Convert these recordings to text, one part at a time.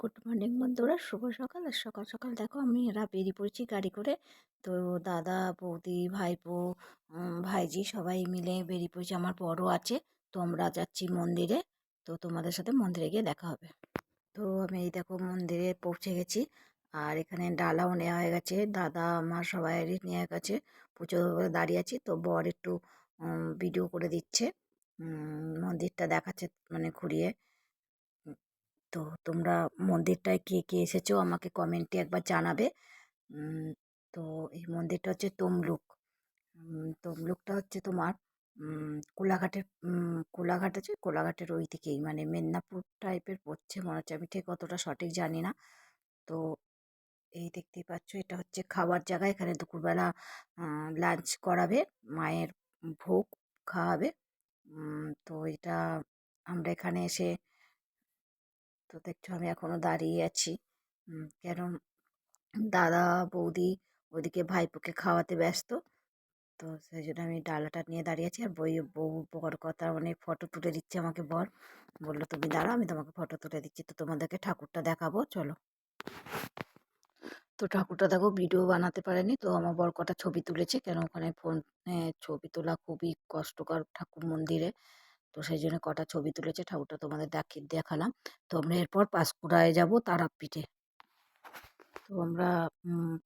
Good morning বন্ধুরা, শুভ সকাল। আর সকাল সকাল দেখো আমি এরা বেরিয়ে পড়েছি গাড়ি করে। তো দাদা, বৌদি, ভাইপো, ভাইজি সবাই মিলে বেরিয়ে পড়েছি। আমার বড় আছে। তো আমরা যাচ্ছি মন্দিরে। তো তোমাদের সাথে মন্দিরে গিয়ে দেখা হবে। তো আমি এই দেখো মন্দিরে পৌঁছে গেছি। আর এখানে ডালাও নেওয়া হয়ে গেছে, দাদা আমার সবাইয়েরই নেওয়া গেছে। পুজো করে দাঁড়িয়ে আছি। তো বর একটু ভিডিও করে দিচ্ছে, মন্দিরটা দেখাচ্ছে, মানে ঘুরিয়ে। তো তোমরা মন্দিরটায় কে কে এসেছো আমাকে কমেন্টে একবার জানাবে। উম, তো এই মন্দিরটা হচ্ছে তমলুক। তমলুকটা হচ্ছে তোমার কোলাঘাটের, কোলাঘাট আছে, কোলাঘাটের ওই দিকেই, মানে মেদিনীপুর টাইপের পড়ছে মনে হচ্ছে, আমি ঠিক অতটা সঠিক জানি না। তো এই দেখতেই পাচ্ছ, এটা হচ্ছে খাবার জায়গা। এখানে দুপুরবেলা লাঞ্চ করাবে, মায়ের ভোগ খাওয়াবে। তো এটা আমরা এখানে এসে, তো দেখছো আমি এখনো দাঁড়িয়ে আছি। কেন, দাদা, বৌদি ওদিকে ভাইপোকে খাওয়াতে ব্যস্ত। তো সেই জন্য আমি ডালাটা নিয়ে দাঁড়িয়ে আছি। আর বর কথা অনেক ফটো তুলে দিচ্ছে আমাকে। বর বললো তুমি দাঁড়াও, আমি তোমাকে ফটো তুলে দিচ্ছি। তো তোমাদেরকে ঠাকুরটা দেখাবো, চলো। তো ঠাকুরটা দেখো, ভিডিও বানাতে পারেনি। তো আমার বর কটা ছবি তুলেছে, কেন ওখানে ফোন ছবি তোলা খুবই কষ্টকর ঠাকুর মন্দিরে। তো সেই জন্য কটা ছবি তুলেছে, ঠাকুরটা তোমাদের দেখালাম। তো আমরা এরপর পাঁশকুড়ায় যাব, তারাপীঠে। তো আমরা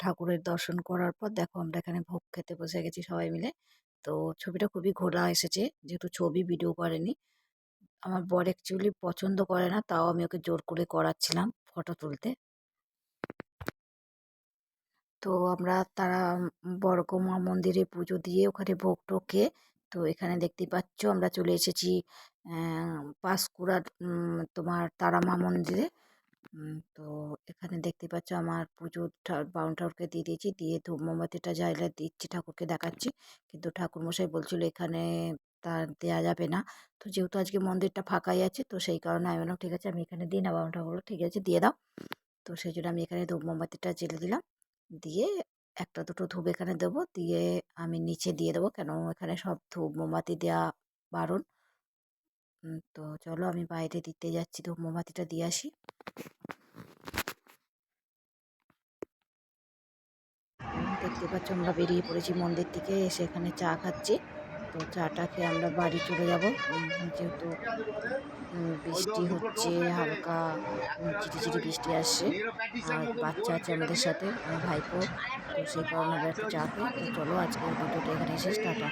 ঠাকুরের দর্শন করার পর দেখো আমরা এখানে ভোগ খেতে বসে গেছি সবাই মিলে। তো ছবিটা খুবই ঘোলা এসেছে, যেহেতু ছবি ভিডিও করেনি। আমার বর অ্যাকচুয়ালি পছন্দ করে না, তাও আমি ওকে জোর করে করাচ্ছিলাম ফটো তুলতে। তো আমরা তারা বড়মা মন্দিরে পুজো দিয়ে ওখানে ভোগ টোগ খেয়ে, তো এখানে দেখতেই পাচ্ছ আমরা চলে এসেছি পাঁশকুড়ার তোমার তারা মা মন্দিরে। তো এখানে দেখতে পাচ্ছ আমার পুজো বাউন ঠাকুরকে দিয়ে দিয়েছি, দিয়ে ধূপ মোমবাতিটা জ্বালিয়ে দিচ্ছি, ঠাকুরকে দেখাচ্ছি। কিন্তু ঠাকুরমশাই বলছিল এখানে তার দেওয়া যাবে না। তো যেহেতু আজকে মন্দিরটা ফাঁকাই আছে, তো সেই কারণে আমি বললাম ঠিক আছে, আমি এখানে দিই না। বাউন ঠাকুর বললো, ঠিক আছে দিয়ে দাও। তো সেই জন্য আমি এখানে ধূপ মোমবাতিটা জ্বেলে দিলাম, দিয়ে একটা দুটো ধূপ এখানে দেবো, দিয়ে আমি নিচে দিয়ে দেবো, কেন এখানে সব ধূপ মোমবাতি দেওয়া বারণ। তো চলো আমি বাইরে দিতে যাচ্ছি, ধূপ মোমবাতিটা দিয়ে আসি। দেখতে পাচ্ছ আমরা বেরিয়ে পড়েছি মন্দির থেকে, এসে এখানে চা খাচ্ছি। তো চাটা খেয়ে আমরা বাড়ি চলে যাব, যেহেতু বৃষ্টি হচ্ছে হালকা, ঝিরিঝিরি বৃষ্টি আসছে। আর বাচ্চা আছে আমাদের সাথে, আমার ভাইপো। তো সেই কারণে আমরা একটু চা খাই। তো চলো আজকের ভিডিওটা এখানে শেষ, টাটা।